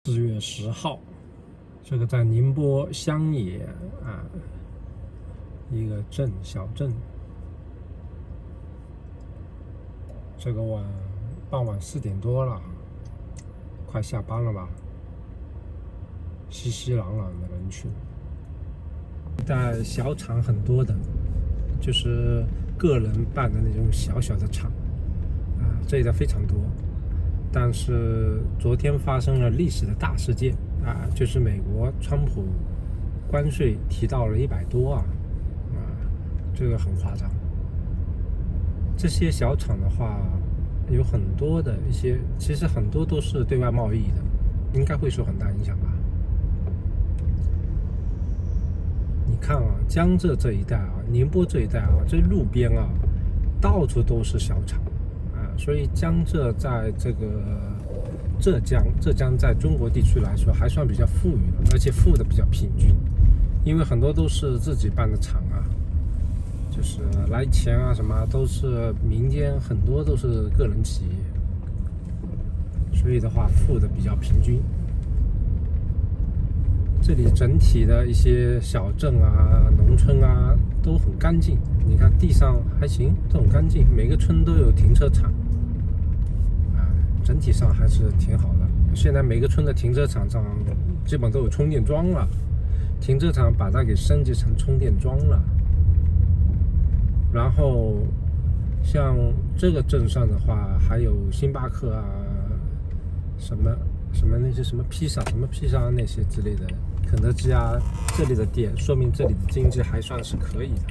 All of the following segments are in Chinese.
4月10号，这个在宁波乡野啊，一个小镇。这个傍晚4点多了，快下班了吧？熙熙攘攘的人群。在小厂很多的，就是个人办的那种小小的厂啊，这一带非常多。但是昨天发生了历史的大事件啊，就是美国川普关税提到了100多啊，这个很夸张。这些小厂的话，有很多的一些，其实很多都是对外贸易的，应该会受很大影响吧。你看啊，江浙这一带啊，宁波这一带啊，这路边啊，到处都是小厂。所以江浙在这个浙江在中国地区来说还算比较富裕的，而且富的比较平均，因为很多都是自己办的厂啊，就是来钱啊什么都是民间，很多都是个人企业，所以的话富的比较平均。这里整体的一些小镇啊、农村啊都很干净，你看地上还行，都很干净，每个村都有停车场。整体上还是挺好的。现在每个村的停车场上基本都有充电桩了，停车场把它给升级成充电桩了。然后像这个镇上的话，还有星巴克啊，什么那些什么披萨那些之类的，肯德基啊这里的店，说明这里的经济还算是可以的。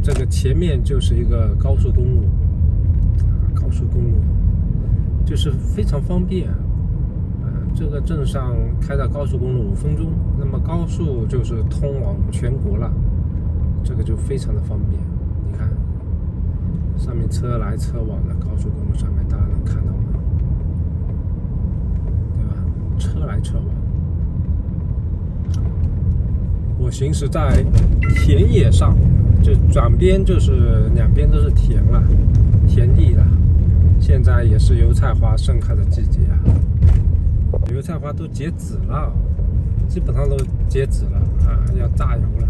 这个前面就是一个高速公路。就是非常方便，这个镇上开到高速公路5分钟，那么高速就是通往全国了，这个就非常的方便。你看，上面车来车往的高速公路上面，大家能看到吗？对吧？车来车往。我行驶在田野上，就转边就是两边都是田了，田地了。现在也是油菜花盛开的季节啊，油菜花都结籽了，基本上都结籽了啊，要榨油了。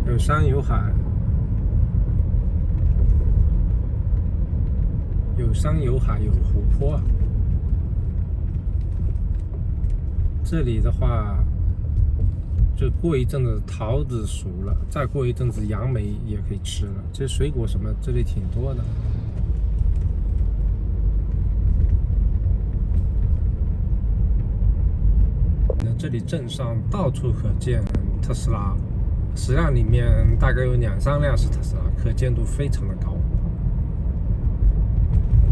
有山有海，有山有海有湖泊。这里的话，就过一阵子桃子熟了，再过一阵子杨梅也可以吃了。这水果什么这里挺多的。这里镇上到处可见特斯拉，10辆里面大概有2-3辆是特斯拉，可见度非常的高。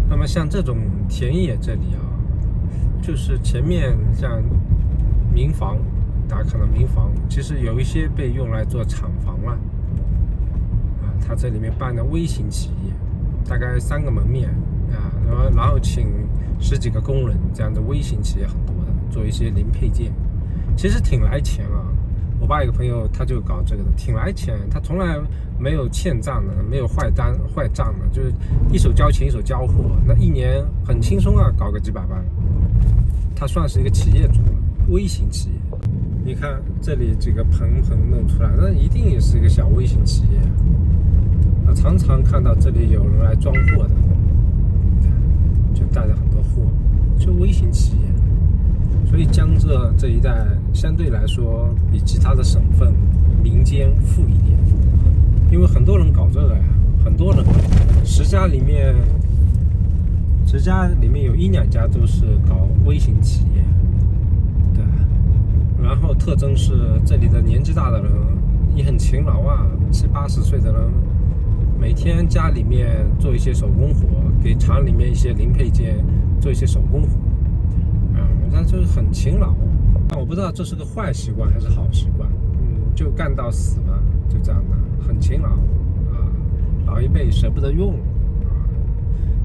那么像这种田野这里啊，就是前面像民房。大家看到民房，其实有一些被用来做厂房了，它这里面办的微型企业，大概3个门面啊，然后请10几个工人，这样的微型企业很多的，做一些零配件，其实挺来钱啊。我爸一个朋友他就搞这个的，挺来钱，他从来没有欠账的，没有坏账的，就是一手交钱一手交货，那一年很轻松啊，搞个几百万，他算是一个企业主了，微型企业。你看这里几个棚弄出来，那一定也是一个小微型企业。常常看到这里有人来装货的，就带着很多货，就微型企业。所以江浙这一带相对来说比其他的省份民间富一点，因为很多人搞这个呀，很多人10家里面有1-2家都是搞微型企业。然后特征是这里的年纪大的人也很勤劳啊，70、80岁的人每天家里面做一些手工活，给厂里面一些零配件做一些手工活，他就是很勤劳。但我不知道这是个坏习惯还是好习惯，就干到死了，就这样的，很勤劳啊，老一辈舍不得用啊，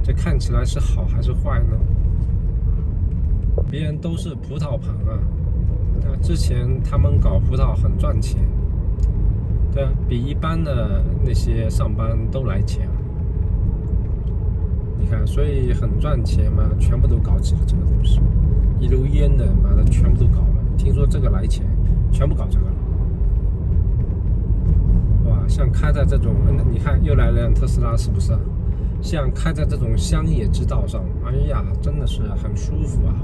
这看起来是好还是坏呢？别人都是葡萄棚啊。之前他们搞葡萄很赚钱，对啊，比一般的那些上班都来钱。所以很赚钱嘛，全部都搞起了这个东西，一溜烟的把它全部都搞了。听说这个来钱，全部搞这个了。哇，像开在这种，你看又来了辆特斯拉，是不是？像开在这种乡野之道上，哎呀，真的是很舒服啊！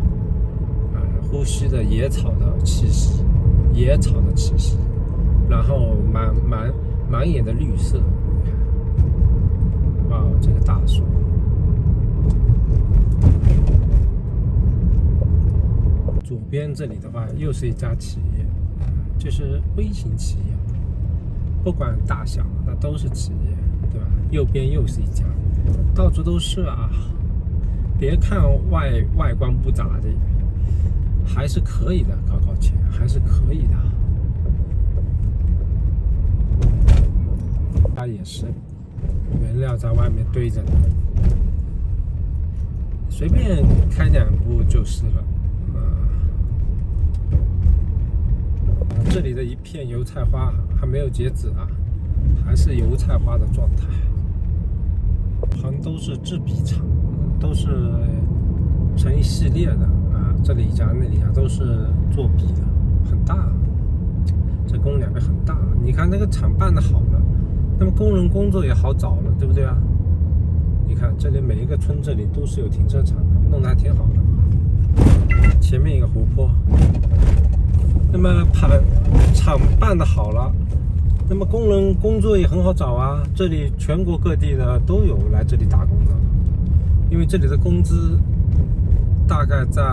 呼吸的野草的气息，然后满眼的绿色。哇，这个大树。左边这里的话，又是一家企业，就是微型企业，不管大小，那都是企业，对吧？右边又是一家，到处都是啊。别看外观不咋的，还是可以的，搞钱还是可以的。它也是原料在外面堆着呢，随便开两步就是了。这里的一片油菜花还没有截止啊，还是油菜花的状态。好像都是制笔厂，都是成一系列的啊，这里一家那里一家都是做笔的，很大。这工两个很大，你看那个厂办的好了，那么工人工作也好找了，对不对啊？你看这里每一个村这里都是有停车场的，弄得还挺好的。前面一个湖泊。那么厂办的好了，那么工人工作也很好找啊。这里全国各地的都有来这里打工的，因为这里的工资大概在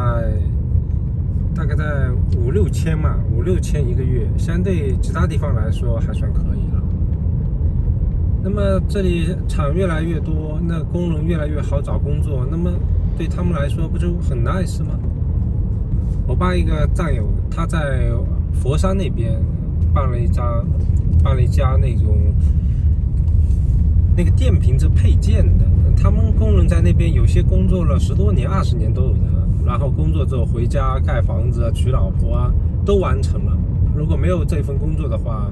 5-6千嘛，5-6千一个月，相对其他地方来说还算可以了。那么这里厂越来越多，那工人越来越好找工作，那么对他们来说不就很 nice 吗？我爸一个战友，他在佛山那边办了一家那个电瓶车配件的，他们工人在那边有些工作了10多年、20年都有的，然后工作之后回家盖房子啊、娶老婆啊都完成了。如果没有这份工作的话，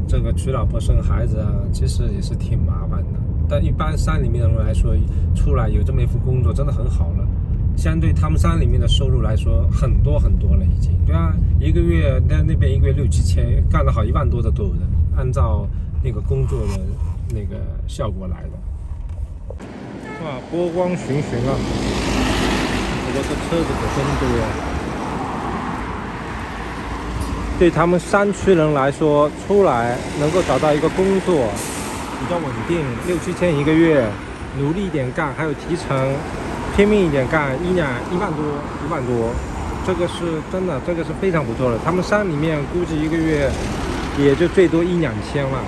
这个娶老婆生孩子啊，其实也是挺麻烦的。但一般山里面的人来说，出来有这么一份工作真的很好了。相对他们山里面的收入来说，很多了已经，对吧？一个月那边一个月6-7千，干得好1万多的都有的，按照那个工作的那个效果来的。哇，波光粼粼啊！这个车子可真多。对他们山区人来说，出来能够找到一个工作比较稳定，6-7千一个月，努力一点干，还有提成。拼命一点干，1万多，这个是真的，这个是非常不错的。他们山里面估计一个月也就最多1-2千了，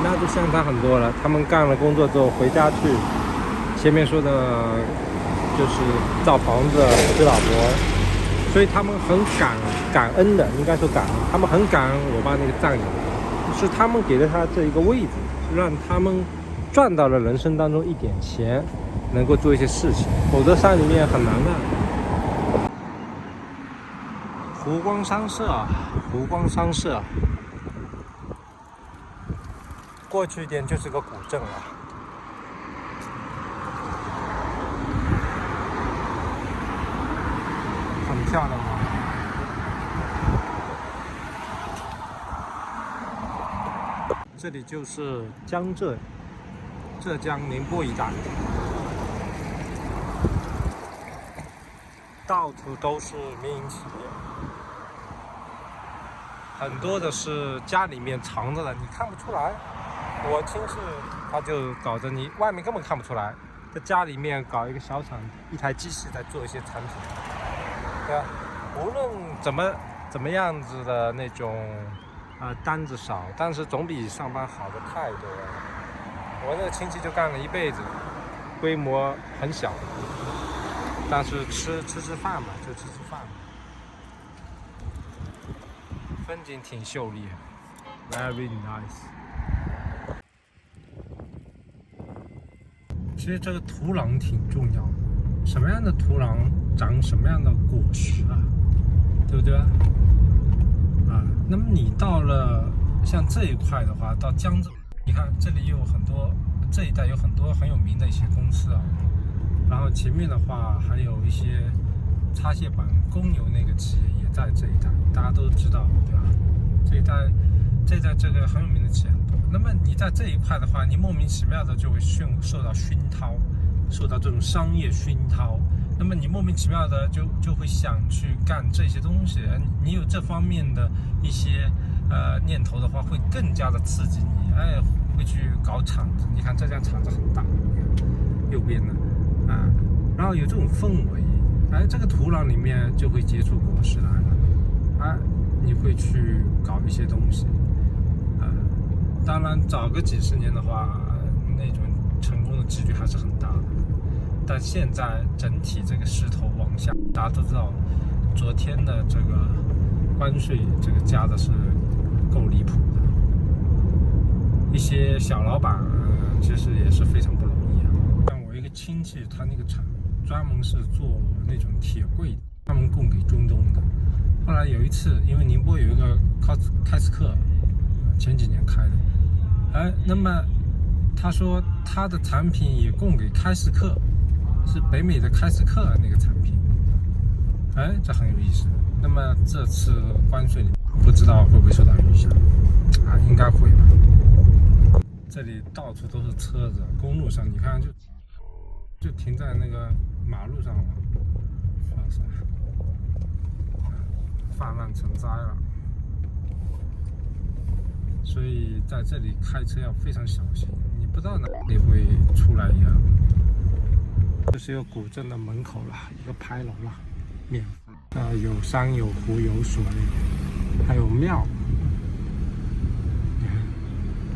那就相差很多了。他们干了工作之后回家去，前面说的就是造房子、娶老婆，所以他们很感恩的，应该说感恩，他们很感恩我爸那个战友，是他们给了他这一个位置，让他们赚到了人生当中一点钱。能够做一些事情，否则山里面很难的。湖光山色，过去一点就是个古镇了。很漂亮啊！这里就是江浙宁波一带。到处都是民营企业，很多的是家里面藏着的，你看不出来。我亲戚他就搞着你外面根本看不出来，在家里面搞一个小厂，一台机器在做一些产品，对吧？无论怎么样子的那种单子少，但是总比上班好的太多了。我那个亲戚就干了一辈子，规模很小。但是吃饭嘛，就吃饭。风景挺秀丽 ，very nice。其实这个土壤挺重要的，什么样的土壤长什么样的果实啊，对不对啊？那么你到了像这一块的话，到江浙，你看这里有很多，这一带有很多很有名的一些公司啊。后前面的话还有一些插卸板公牛那个企业也在这一带，大家都知道，对吧？这一带这个很有名的企业很多。那么你在这一块的话，你莫名其妙的就会受到熏陶，受到这种商业熏陶。那么你莫名其妙的就会想去干这些东西，你有这方面的一些念头的话，会更加的刺激你，会去搞厂子。你看这家厂子很大，右边的然后有这种氛围，这个土壤里面就会结出果实来了，你会去搞一些东西，当然早个几十年的话，那种成功的几率还是很大的。但现在整体这个势头往下，大家都知道，昨天的这个关税这个加的是够离谱的，一些小老板其实也是非常不容易啊。像我一个亲戚，他那个厂专门是做那种铁柜，专门供给中东的。后来有一次，因为宁波有一个开斯克，前几年开的，那么他说他的产品也供给开斯克。是北美的开斯克那个产品，这很有意思。那么这次关税里不知道会不会受到影响应该会吧。这里到处都是车子，公路上你看就停在那个马路上了，哇塞，泛滥成灾了。所以在这里开车要非常小心，你不知道哪里会出来一样。这是一个古镇的门口了，一个牌楼了，免费。有山有湖有水，还有庙，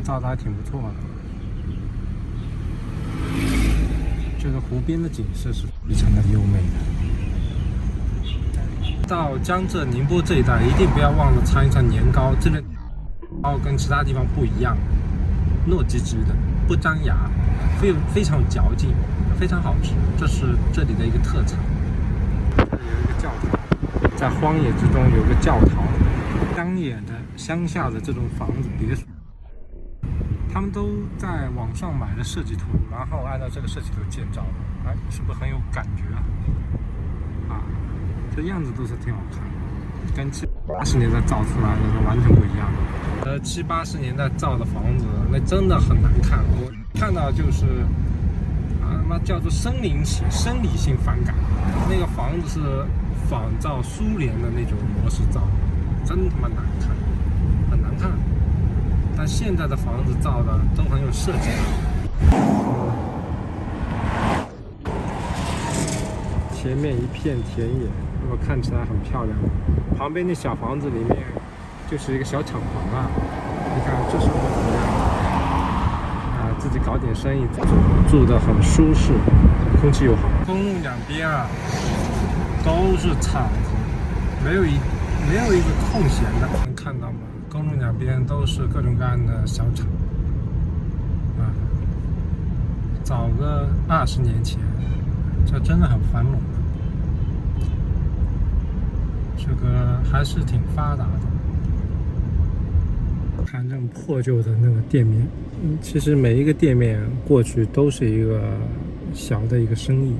造的还挺不错的。这个湖边的景色是非常的优美的。到江浙宁波这一带，一定不要忘了尝一尝年糕，这个年糕跟其他地方不一样，糯叽叽的，不粘牙，非常有嚼劲。非常好吃，这是这里的一个特产。这里有一个教堂，在荒野之中有个教堂，乡下的这种房子别墅，他们都在网上买了设计图，然后按照这个设计图建造的，是不是很有感觉这样子都是挺好看的，跟70、80年代造出来的是完全不一样的。70、80年代造的房子，那真的很难看，我看到就是叫做生理性反感。那个房子是仿照苏联的那种模式造的，真他妈难看，很难看。但现在的房子造的都很有设计感。前面一片田野，那么看起来很漂亮。旁边那小房子里面就是一个小厂房你看这是怎么样？自己搞点生意，住得很舒适，空气又好。公路两边都是厂子，没有一个空闲的，能看到吗？公路两边都是各种各样的小厂早个20年前，这真的很繁荣的，这个还是挺发达的。看这种破旧的那个店面，其实每一个店面过去都是一个小的一个生意。